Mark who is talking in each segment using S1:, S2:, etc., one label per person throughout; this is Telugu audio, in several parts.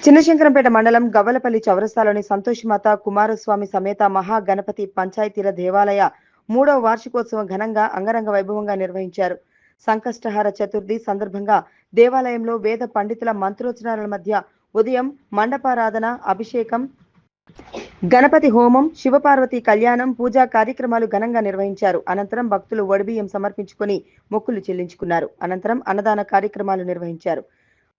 S1: చిన్నశంకరంపేట మండలం గవ్వలపల్లి చౌరస్తాలోని సంతోషిమాత కుమారస్వామి సమేత మహాగణపతి పంచాయతీల దేవాలయ 3వ వార్షికోత్సవం ఘనంగా అంగరంగ వైభవంగా నిర్వహించారు. సంకష్టహార చతుర్థి సందర్భంగా దేవాలయంలో వేద పండితుల మంత్రోచ్చరణల మధ్య ఉదయం మండపారాధన, అభిషేకం, గణపతి హోమం, శివపార్వతి కళ్యాణం, పూజా కార్యక్రమాలు ఘనంగా నిర్వహించారు. అనంతరం భక్తులు వడిబియ్యం సమర్పించుకొని మొక్కులు చెల్లించుకున్నారు. అనంతరం అన్నదాన కార్యక్రమాలు నిర్వహించారు.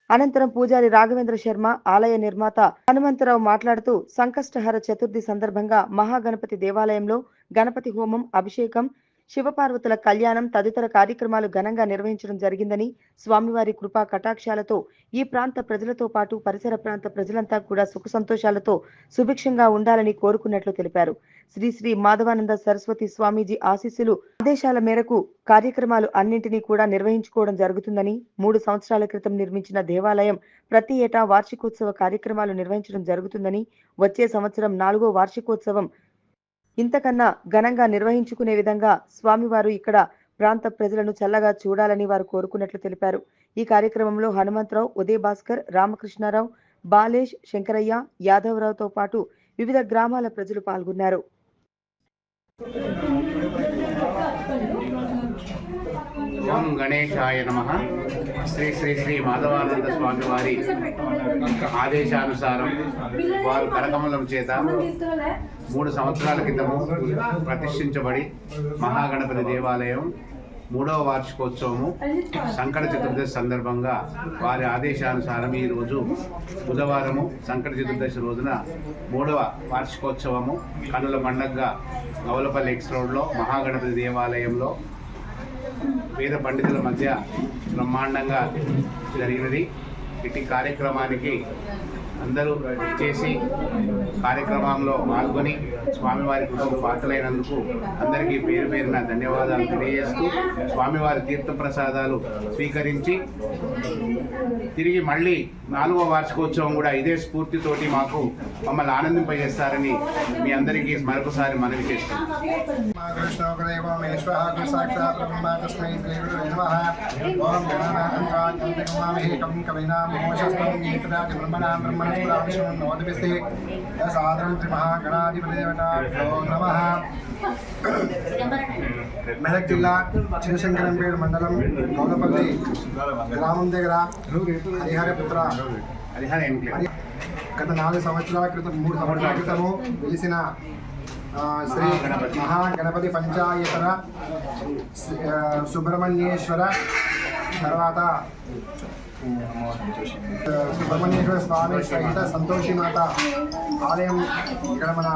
S1: అనంతరం పూజారి రాఘవేంద్ర శర్మ, ఆలయ నిర్మాత హనుమంతరావు మాట్లాడుతూ సంకష్టహర చతుర్థి సందర్భంగా మహాగణపతి దేవాలయంలో గణపతి హోమం, అభిషేకం, శివపార్వతుల కళ్యాణం తదితర కార్యక్రమాలు ఘనంగా నిర్వహించడం జరిగిందని, స్వామివారి కృపా కటాక్షాలతో ఈ ప్రాంత ప్రజలతో పాటు పరిసర ప్రాంత ప్రజలంతా కూడా సుఖ సంతోషాలతో సుభిక్షంగా ఉండాలని కోరుకున్నట్లు తెలిపారు. శ్రీ శ్రీ మాధవానంద సరస్వతి స్వామీజీ ఆశీస్సులు, ఆదేశాల మేరకు కార్యక్రమాలు అన్నింటినీ కూడా నిర్వహించుకోవడం జరుగుతుందని, 3 సంవత్సరాల క్రితం నిర్మించిన దేవాలయం ప్రతి ఏటా వార్షికోత్సవ కార్యక్రమాలు నిర్వహించడం జరుగుతుందని, వచ్చే సంవత్సరం 4వ వార్షికోత్సవం ఇంతకన్నా ఘనంగా నిర్వహించుకునే విధంగా స్వామివారు ఇక్కడ ప్రాంత ప్రజలను చల్లగా చూడాలని వారు కోరుకున్నట్లు తెలిపారు. ఈ కార్యక్రమంలో హనుమంతరావు, ఉదయ భాస్కర్, రామకృష్ణారావు, బాలేష్, శంకరయ్య, యాదవరావుతో పాటు వివిధ గ్రామాల ప్రజలు పాల్గొన్నారు.
S2: ఓం గణేశాయ నమః. శ్రీ శ్రీ శ్రీ మాధవానంద స్వామి వారి ఆదేశానుసారం వారు కరకమలం చేత 3 సంవత్సరాల క్రితము ప్రతిష్ఠించబడి మహాగణపతి దేవాలయం 3వ వార్షికోత్సవము సంకట చతుర్దశి సందర్భంగా వారి ఆదేశానుసారం ఈరోజు బుధవారము సంకట చతుర్దశి రోజున 3వ వార్షికోత్సవము కనుల పండగగా గవ్వలపల్లి ఎక్స్ రోడ్లో మహాగణపతి దేవాలయంలో వేద పండితుల మధ్య బ్రహ్మాండంగా జరిగినది. ఇట్టి కార్యక్రమానికి అందరూ చేసి కార్యక్రమంలో పాల్గొని స్వామివారి కృపకు పాత్రలైనందుకు అందరికీ పేరు పేరున ధన్యవాదాలు తెలియజేస్తూ, స్వామివారి తీర్థప్రసాదాలు స్వీకరించి తిరిగి మళ్ళీ 4వ వార్షికోత్సవం కూడా ఇదే స్ఫూర్తితోటి మమ్మల్ని ఆనందింపజేస్తారని మీ అందరికీ మరొకసారి మనవి చేస్తాం.
S3: మెదక్ జిల్లా చిన్నశంకరంపేట మండలం గవ్వలపల్లి గ్రామం దగ్గర హరిహరపుత్ర గత 4 సంవత్సరాల క్రితం 3 సంవత్సరాల క్రితము వెలిసిన శ్రీ మహాగణపతి పంచాయతన సుబ్రహ్మణ్యేశ్వర తర్వాత సుబ్రహ్మణ్యేశ్వర స్వామి సహిత సంతోషిమాత ఆలయం ఇక్కడ మన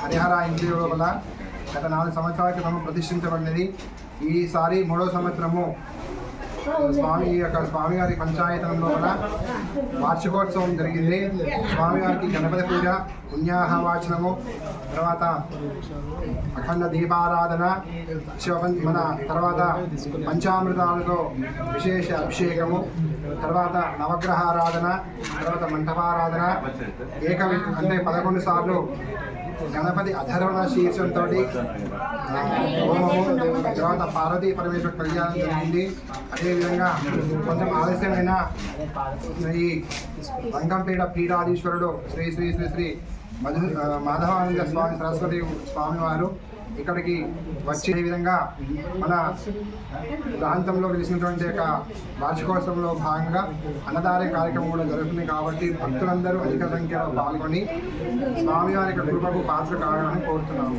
S3: హరిహర ఇంటి లోపల గత 4 సంవత్సరాల క్రితం ప్రతిష్ఠించబడినది. ఈసారి 3వ సంవత్సరము స్వామివారి పంచాయతనం లోపల వార్షికోత్సవం జరిగింది. స్వామివారికి గణపతి పూజ, పుణ్యాహవాచనము, తర్వాత అఖండ దీపారాధన, మన తర్వాత పంచామృతాలతో విశేష అభిషేకము, తర్వాత నవగ్రహారాధన, తర్వాత మంటపారాధన, అంటే 11 సార్లు గణపతి అధర్వణ శీర్షంతో హోమము, తర్వాత పార్వతీ పరమేశ్వర కళ్యాణం జరిగింది. అదేవిధంగా కొంచెం ఆలస్యమైన ఈ రంగంపేట పీఠాధీశ్వరుడు శ్రీ శ్రీ శ్రీ శ్రీ మాధవానంద స్వామి సరస్వతి స్వామివారు ఇక్కడికి వచ్చే విధంగా మన ప్రాంతంలో వెలిసినటువంటి యొక్క వార్షికోత్సవంలో భాగంగా అన్నదాన కార్యక్రమం కూడా జరుగుతుంది. కాబట్టి భక్తులందరూ అధిక సంఖ్యలో పాల్గొని స్వామివారి యొక్క కృపకు పాత్ర కావాలని కోరుతున్నాము.